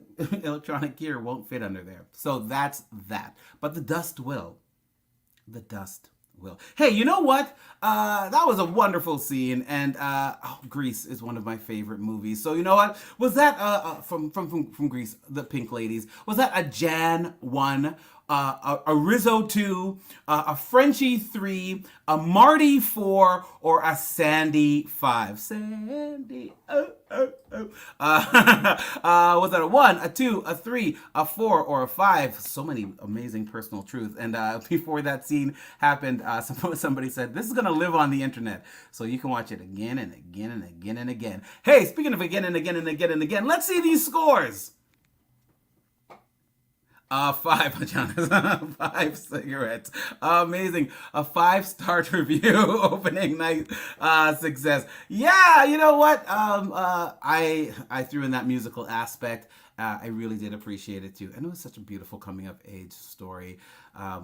B: electronic gear won't fit under there. So that's that. But the dust will. The dust will. Hey, you know what? That was a wonderful scene. And Grease is one of my favorite movies. So you know what? Was that from Grease, the Pink Ladies? Was that a Jan 1? A Rizzo 2, a Frenchie 3, a Marty 4, or a Sandy 5. Sandy, oh. Was that a 1, a 2, a 3, a 4, or a 5? So many amazing personal truths. And before that scene happened, somebody said, this is going to live on the internet. So you can watch it again and again and again and again. Hey, speaking of again and again and again and again, let's see these scores. 5, Ajahnis. 5 cigarettes. Amazing. A 5-star review. Opening night success. Yeah, you know what? I threw in that musical aspect. I really did appreciate it too. And it was such a beautiful coming of age story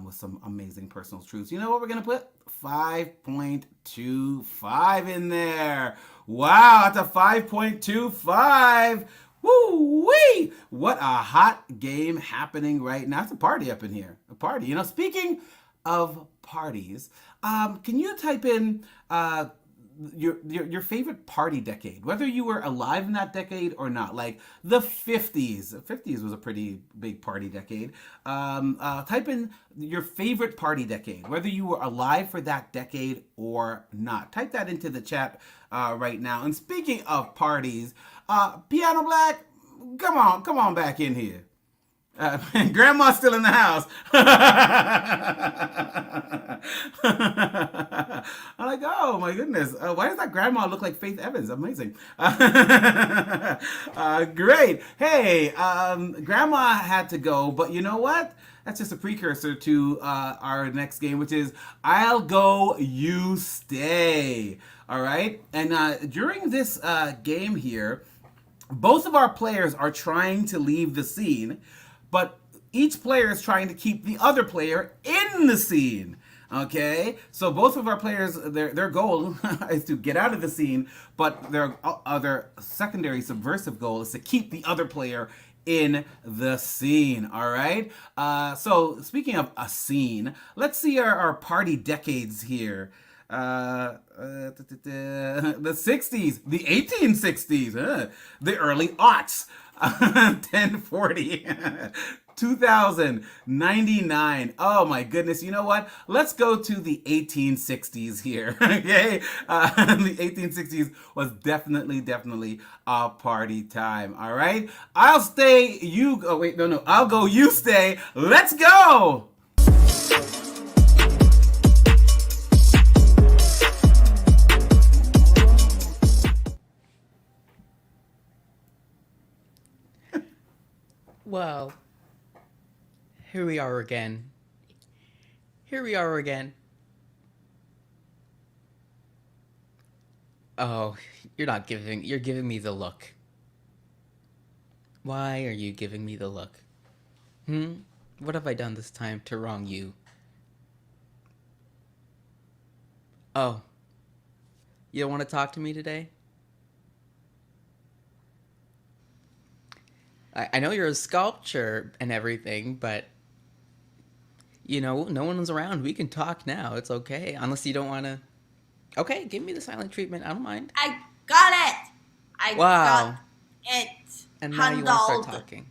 B: with some amazing personal truths. You know what we're going to put? 5.25 in there. Wow, that's a 5.25. Woo-wee! What a hot game happening right now. It's a party up in here. A party. You know, speaking of parties. Can you type in your favorite party decade, whether you were alive in that decade or not, like the 50s. The 50s was a pretty big party decade. Type in your favorite party decade, whether you were alive for that decade or not. Type that into the chat right now. And speaking of parties, Piano Black, come on back in here. Grandma's still in the house. I'm like, oh my goodness. Why does that grandma look like Faith Evans? Amazing. Great. Hey, grandma had to go, but you know what? That's just a precursor to our next game, which is I'll Go, You Stay. All right. And during this game here, both of our players are trying to leave the scene, but each player is trying to keep the other player in the scene. Okay, so both of our players, their goal is to get out of the scene, but their other secondary subversive goal is to keep the other player in the scene. All right. So speaking of a scene, let's see our party decades here. The 60s, the 1860s, the early aughts, 1040, 2000, 99. Oh my goodness. You know what? Let's go to the 1860s here. Okay. The 1860s was definitely a party time. All right. I'll stay. You go. Wait, no. I'll go. You stay. Let's go.
D: Well, here we are again. Oh, you're giving me the look. Why are you giving me the look? What have I done this time to wrong you? Oh, you don't want to talk to me today? I know you're a sculptor and everything, but, you know, no one's around. We can talk now. It's okay. Unless you don't want to. Okay, give me the silent treatment. I don't mind.
C: I got it. I got it.
D: And now you want to start talking.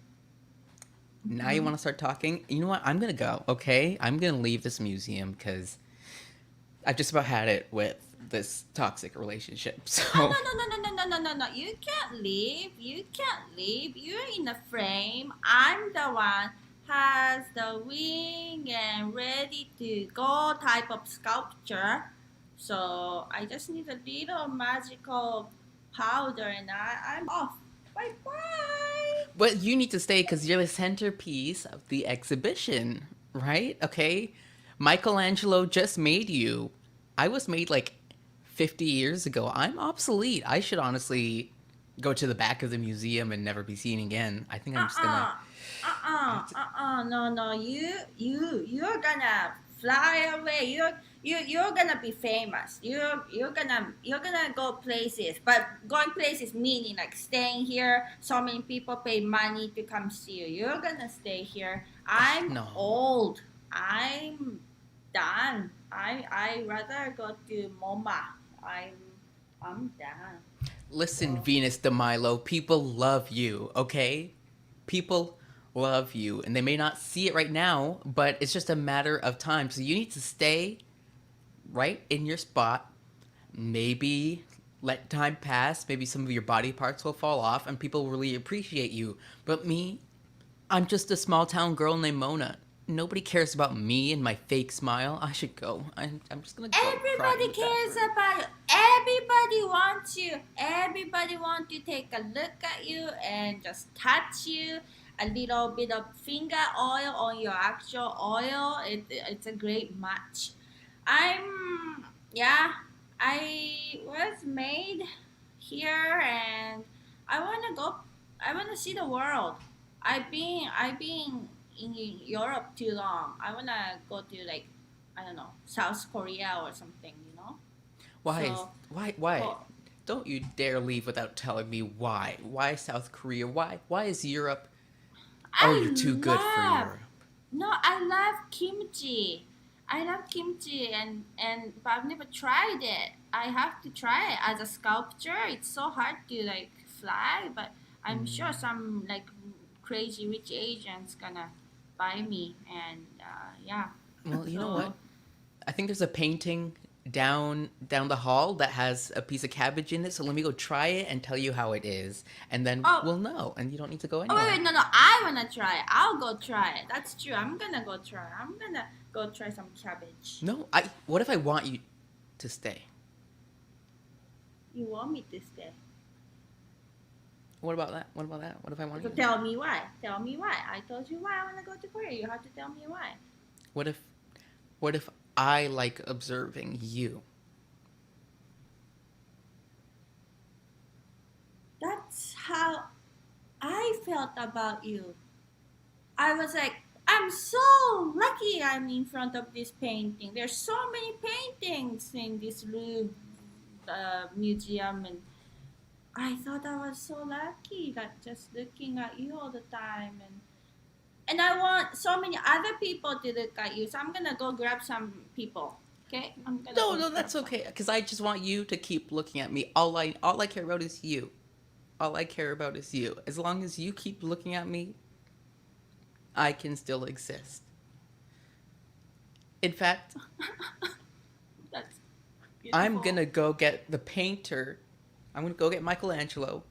D: Now you want to start talking? You know what? I'm going to go, okay? I'm going to leave this museum because I've just about had it with this toxic relationship. So
C: no. You can't leave. You're in the frame. I'm the one has the wing and ready to go type of sculpture. So I just need a little magical powder and I'm off. Bye bye.
D: But you need to stay because you're the centerpiece of the exhibition, right? Okay. Michelangelo just made you. I was made like 50 years ago. I'm obsolete. I should honestly go to the back of the museum and never be seen again. I think I'm just gonna.
C: No. You're gonna fly away. You're gonna be famous. You're gonna go places. But going places meaning like staying here. So many people pay money to come see you. You're gonna stay here. I'm old. I'm done. I rather go to MoMA. I'm done.
D: Listen, Venus de Milo, people love you, okay? People love you, and they may not see it right now, but it's just a matter of time. So you need to stay right in your spot. Maybe let time pass. Maybe some of your body parts will fall off, and people will really appreciate you. But me, I'm just a small town girl named Mona. Nobody cares about me and my fake smile. I should go. I'm just gonna go.
C: Everybody cares about you. Everybody wants you. Everybody wants to take a look at you and just touch you. A little bit of finger oil on your actual oil. It's a great match. I was made here and I want to see the world. I've been in Europe too long. I want to go to like, I don't know, South Korea or something, you know?
D: Why?
C: Well,
D: Don't you dare leave without telling me why. Why South Korea? Why is Europe? Oh, you're too good for Europe.
C: No, I love kimchi. I love kimchi but I've never tried it. I have to try it as a sculpture. It's so hard to like fly, but I'm sure some like crazy rich Asians gonna buy me and yeah.
D: Well, you know
C: So-
D: what? I think there's a painting down the hall that has a piece of cabbage in it. So let me go try it and tell you how it is, and then
C: Oh.
D: we'll know, and you don't need to go
C: Oh
D: anywhere.
C: wait, no, I wanna try it. I'll go try it. That's true. I'm gonna go try. I'm gonna go try some cabbage.
D: No, What if I want you to stay?
C: You want me to stay?
D: What about that? What about that? What if I want
C: So
D: you?
C: tell me why. Tell me why. I told you why I wanna go to Korea. You have to tell me why.
D: What if I like observing you?
C: That's how I felt about you. I was like, I'm so lucky I'm in front of this painting. There's so many paintings in this Louvre museum, and I thought I was so lucky, like just looking at you all the time, and I want so many other people to look at you. So I'm gonna go grab some people. Okay, I'm gonna.
D: No,
C: go
D: no,
C: grab
D: that's
C: some.
D: okay. Because I just want you to keep looking at me. All I care about is you. All I care about is you. As long as you keep looking at me, I can still exist. In fact,
C: That's
D: I'm
C: beautiful.
D: gonna go get the painter. I'm gonna go get Michelangelo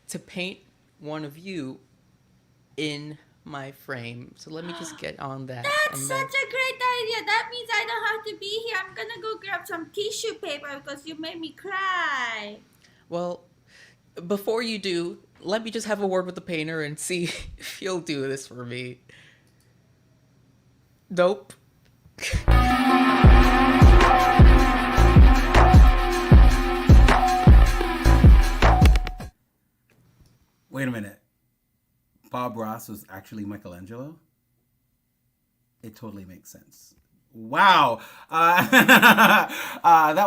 D: to paint one of you in my frame. So let me just get on that.
C: That's
D: and
C: such
D: then-
C: a great idea. That means I don't have to be here. I'm gonna go grab some tissue paper because you made me cry.
D: Well, before you do, let me just have a word with the painter and see if he'll do this for me. Nope.
B: Wait a minute. Bob Ross was actually Michelangelo? It totally makes sense. Wow. That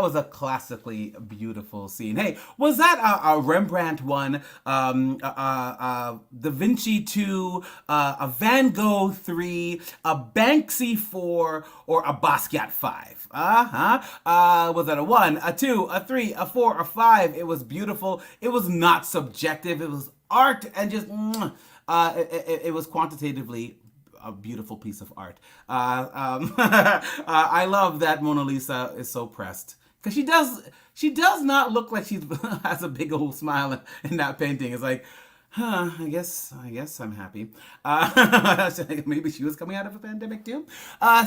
B: was a classically beautiful scene. Hey, was that a Rembrandt 1, Da Vinci 2, a Van Gogh 3, a Banksy 4, or a Basquiat 5? Was that a 1, a 2, a 3, a 4, a 5? It was beautiful. It was not subjective. It was art and just, it was quantitatively a beautiful piece of art. I love that Mona Lisa is so pressed because she does not look like she has a big old smile in that painting. It's like, I guess I'm happy. Maybe she was coming out of a pandemic too.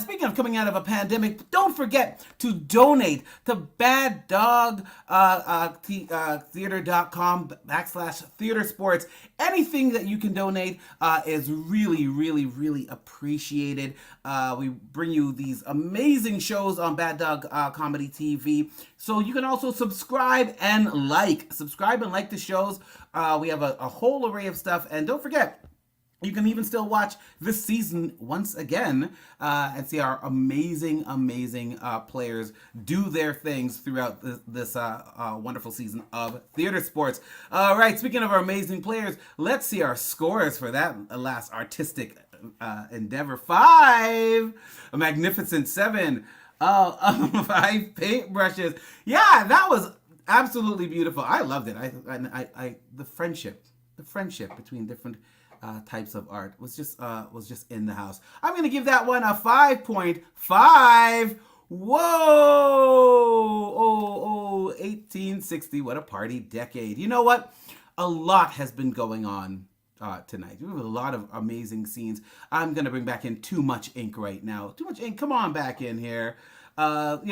B: Speaking of coming out of a pandemic, don't forget to donate to Bad Dog Theater.com/Theatresports. Anything that you can donate is really, really, really appreciated. We bring you these amazing shows on Bad Dog Comedy TV. So you can also subscribe and like the shows. We have a whole array of stuff. And don't forget, you can even still watch this season once again and see our amazing players do their things throughout this wonderful season of Theater Sports. All right, speaking of our amazing players, let's see our scores for that last artistic endeavor. 5, a magnificent 7, 5 paintbrushes. Yeah, that was absolutely beautiful. I loved it. I the friendship between different types of art was just in the house. I'm gonna give that one a 5.5. Whoa! 1860. What a party decade. You know what? A lot has been going on tonight. We have a lot of amazing scenes. I'm gonna bring back in Too Much Ink right now. Too Much Ink, come on back in here. We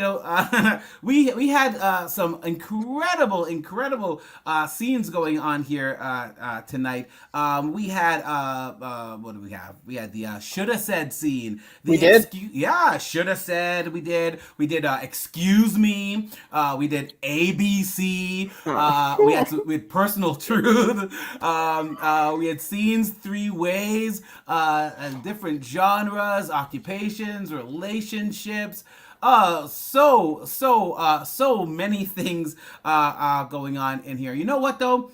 B: had some incredible scenes going on here tonight. We had what do we have? We had the shoulda said scene.
F: We did?
B: Shoulda said. We did excuse me. We did ABC. We had personal truth. We had scenes 3 ways, and different genres, occupations, relationships. So many things going on in here. You know what though?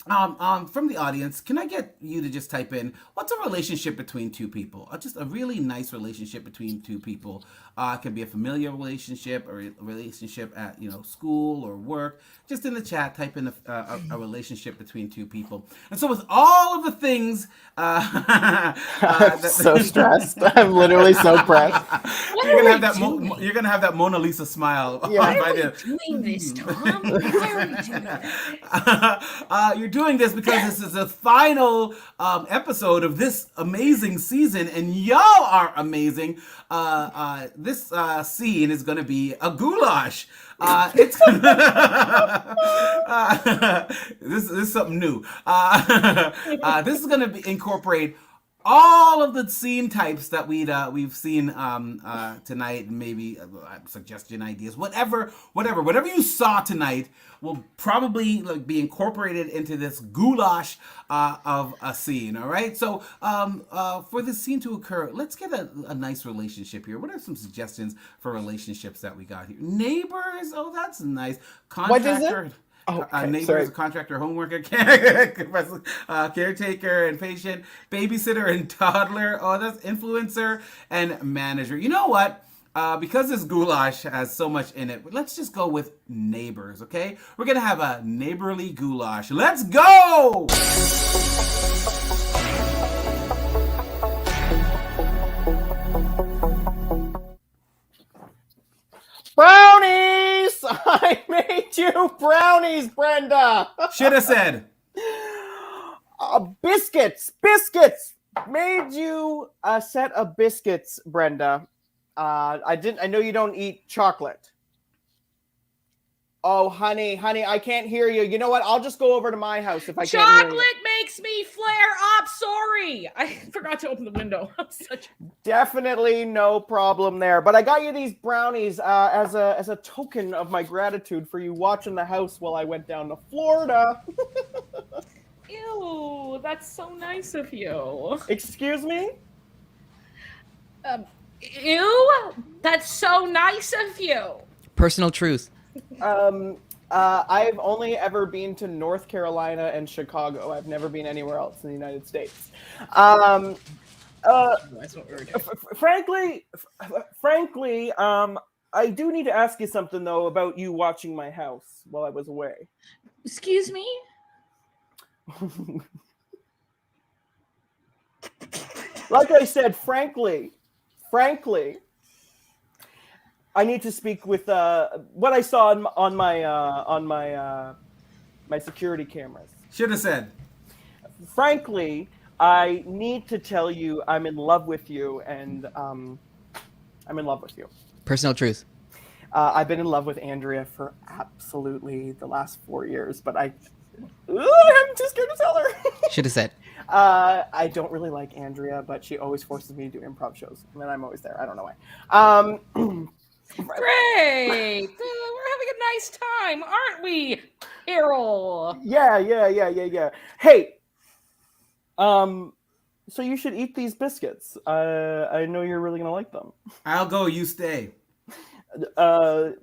B: From the audience, can I get you to just type in what's a relationship between two people? Just a really nice relationship between two people. It can be a familiar relationship or a relationship at school or work. Just in the chat, type in a relationship between two people. And so with all of the things,
F: I'm so stressed. I'm literally so pressed.
B: You're gonna have that Mona Lisa smile.
F: Yeah.
C: Why are we doing this, Tom? Why are we doing this?
B: You're doing this because this is the final episode of this amazing season, and y'all are amazing. This scene is going to be a goulash. This is something new. This is going to incorporate all of the scene types that we've seen tonight, maybe suggestion ideas, whatever you saw tonight will probably be incorporated into this goulash of a scene. All right, so for this scene to occur, let's get a nice relationship here. What are some suggestions for relationships that we got here? Neighbors, oh, that's nice. Contractor. Neighbors, contractor, homeworker, caretaker, and patient, babysitter, and toddler. Oh, that's influencer and manager. You know what? Because this goulash has so much in it, let's just go with neighbors, okay? We're going to have a neighborly goulash. Let's go!
F: Brownies! I made you brownies, Brenda!
B: Should have said.
F: Biscuits! Made you a set of biscuits, Brenda. I know you don't eat chocolate. Oh, honey, I can't hear you. You know what? I'll just go over to my house if I can't hear you.
E: Chocolate makes me flare up. Sorry. I forgot to open the window.
F: Definitely no problem there. But I got you these brownies as a token of my gratitude for you watching the house while I went down to Florida.
E: Ew, that's so nice of you.
F: Excuse me?
E: Ew, that's so nice of you.
D: Personal truth.
F: I've only ever been to North Carolina and Chicago. I've never been anywhere else in the United States.
E: That's what we were doing.
F: Frankly, I do need to ask you something though about you watching my house while I was away.
E: Excuse me?
F: Like I said, frankly, I need to speak with what I saw on my security cameras.
B: Should have said.
F: Frankly, I need to tell you I'm in love with you, and I'm in love with you.
D: Personal truth.
F: I've been in love with Andrea for absolutely the last 4 years, but I'm too scared to tell her.
D: Should have said.
F: I don't really like Andrea, but she always forces me to do improv shows, and then I'm always there. I don't know why.
E: Great! We're having a nice time, aren't we, Errol?
F: Yeah. Hey, so you should eat these biscuits. I know you're really gonna like them.
B: I'll go, you stay.
E: I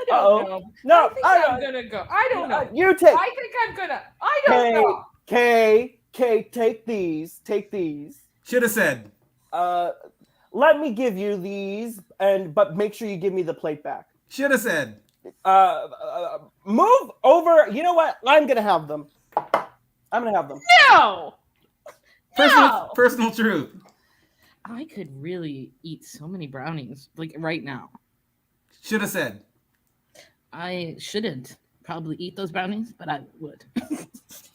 E: don't know.
F: No,
E: I'm gonna go. I don't know.
F: You take.
E: I think I'm gonna. I don't know.
F: Kay, take these.
B: Should have said.
F: Let me give you these, but make sure you give me the plate back.
B: Should have said.
F: Move over. You know what? I'm gonna have them.
E: No.
B: Personal truth.
E: I could really eat so many brownies, like right now.
B: Should have said.
E: I shouldn't probably eat those brownies, but I would.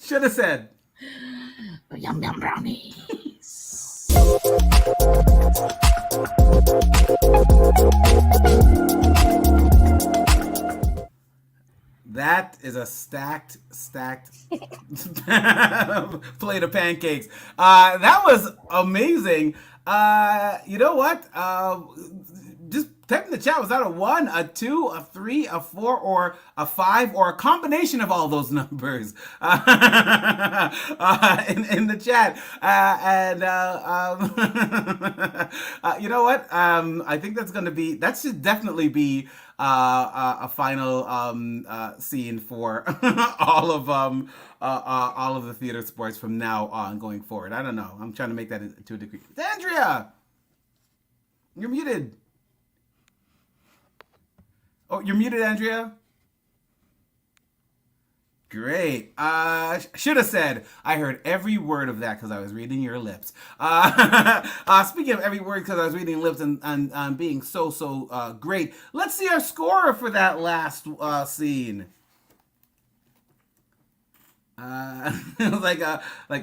B: Should have said.
E: Yum brownies.
B: That is a stacked plate of pancakes. That was amazing. You know what? just type in the chat. Was that a 1, a 2, a 3, a 4, or a 5, or a combination of all those numbers in the chat? You know what? I think that should definitely be a final scene for all of the theater sports from now on going forward. I don't know. I'm trying to make that to a degree. Andrea, you're muted. Oh, you're muted, Andrea. Great. Should have said I heard every word of that because I was reading your lips. Speaking of every word because I was reading lips and being so great, let's see our score for that last scene. It was like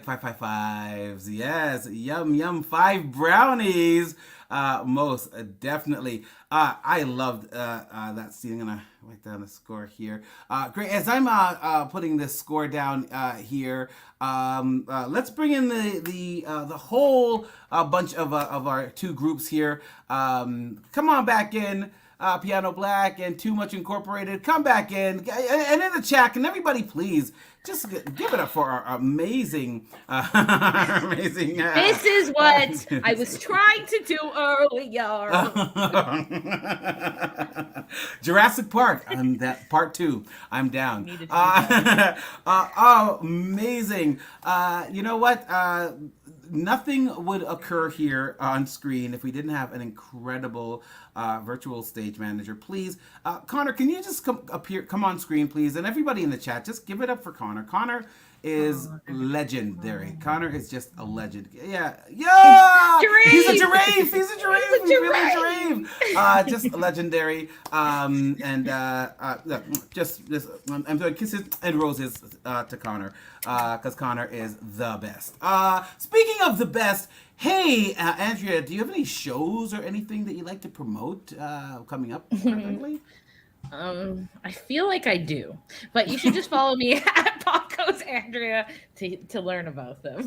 B: 5 5s. Yes, yum 5 brownies. Most definitely. I loved that scene. I'm gonna write down the score here. Great. As I'm putting this score down here, let's bring in the whole bunch of our two groups here. Come on back in. Piano Black and Too Much Incorporated, come back in, and in the chat, can everybody please just give it up for our amazing, amazing.
E: This is what I was trying to do earlier.
B: Jurassic Park. I'm that part 2. I'm down. Amazing. You know what? Nothing would occur here on screen if we didn't have an incredible virtual stage manager. Please, Connor, can you just come on screen, please? And everybody in the chat, just give it up for Connor. Connor is legendary. Connor is just a legend. Yeah.
E: Giraffe!
B: He's a giraffe. He's a giraffe. Just legendary. I'm doing kisses and roses to Connor because Connor is the best. Speaking of the best, hey, Andrea, do you have any shows or anything that you'd like to promote coming up?
E: I feel like I do, but you should just follow me at Pop Goes Andrea to learn about them.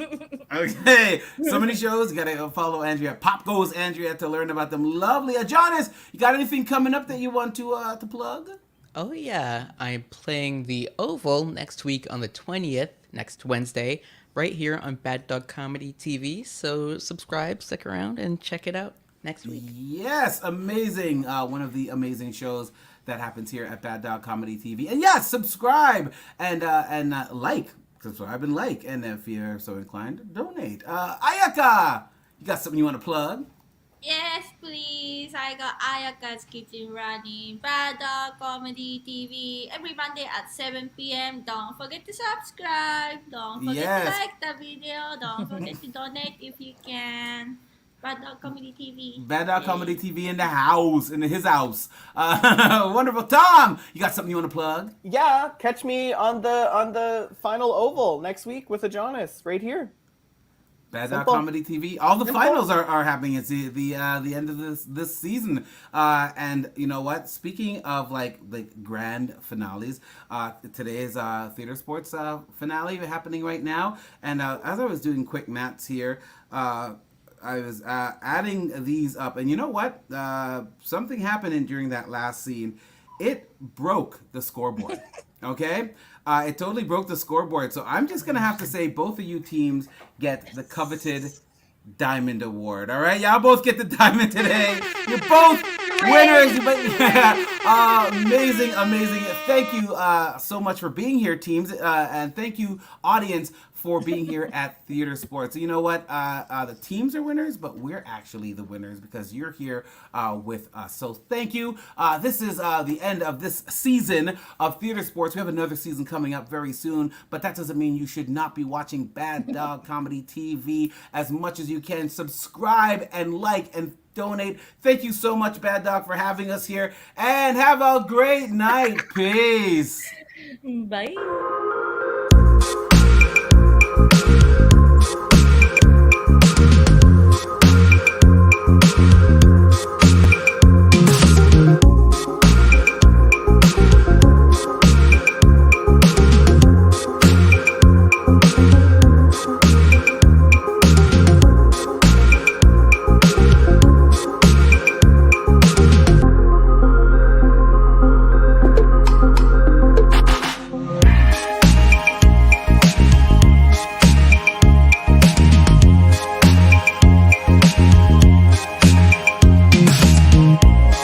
B: Okay, so many shows. You gotta follow Andrea. Pop Goes Andrea to learn about them. Lovely. Ajahnis, you got anything coming up that you want to plug?
D: Oh yeah, I'm playing the Oval next week on the 20th, next Wednesday, right here on Bad Dog Comedy TV. So subscribe, stick around, and check it out next week.
B: Yes, amazing. One of the amazing shows that happens here at Bad Dog Comedy TV. And yes, subscribe and subscribe and like. And if you're so inclined, donate. Ayaka, you got something you want to plug?
C: Yes, please. I got Ayaka's Kitchen running Bad Dog Comedy TV every Monday at 7 p.m. Don't forget to subscribe. Don't forget to like the video. Don't forget to donate if you can. Bad Dog Comedy TV.
B: Bad Dog Comedy TV in the house, in his house. Wonderful. Tom, you got something you want to plug?
F: Yeah, catch me on the final Oval next week with Ajahnis right here.
B: Bad Dog Comedy TV. All the finals are happening. It's the end of this season. And you know what? Speaking of like grand finales, today's Theatresports finale happening right now. And as I was doing quick maths here, I was adding these up, and you know what? Something happened during that last scene. It broke the scoreboard. Okay? It totally broke the scoreboard. So I'm just gonna have to say both of you teams get the coveted Diamond Award. All right, y'all both get the diamond today. You're both winners. Amazing. Thank you so much for being here, teams, and thank you, audience, for being here at Theatresports. You know what? The teams are winners, but we're actually the winners because you're here with us. So thank you. This is the end of this season of Theatresports. We have another season coming up very soon, but that doesn't mean you should not be watching Bad Dog Comedy TV as much as you can. Subscribe and like and donate. Thank you so much, Bad Dog, for having us here, and have a great night. Peace.
E: Bye.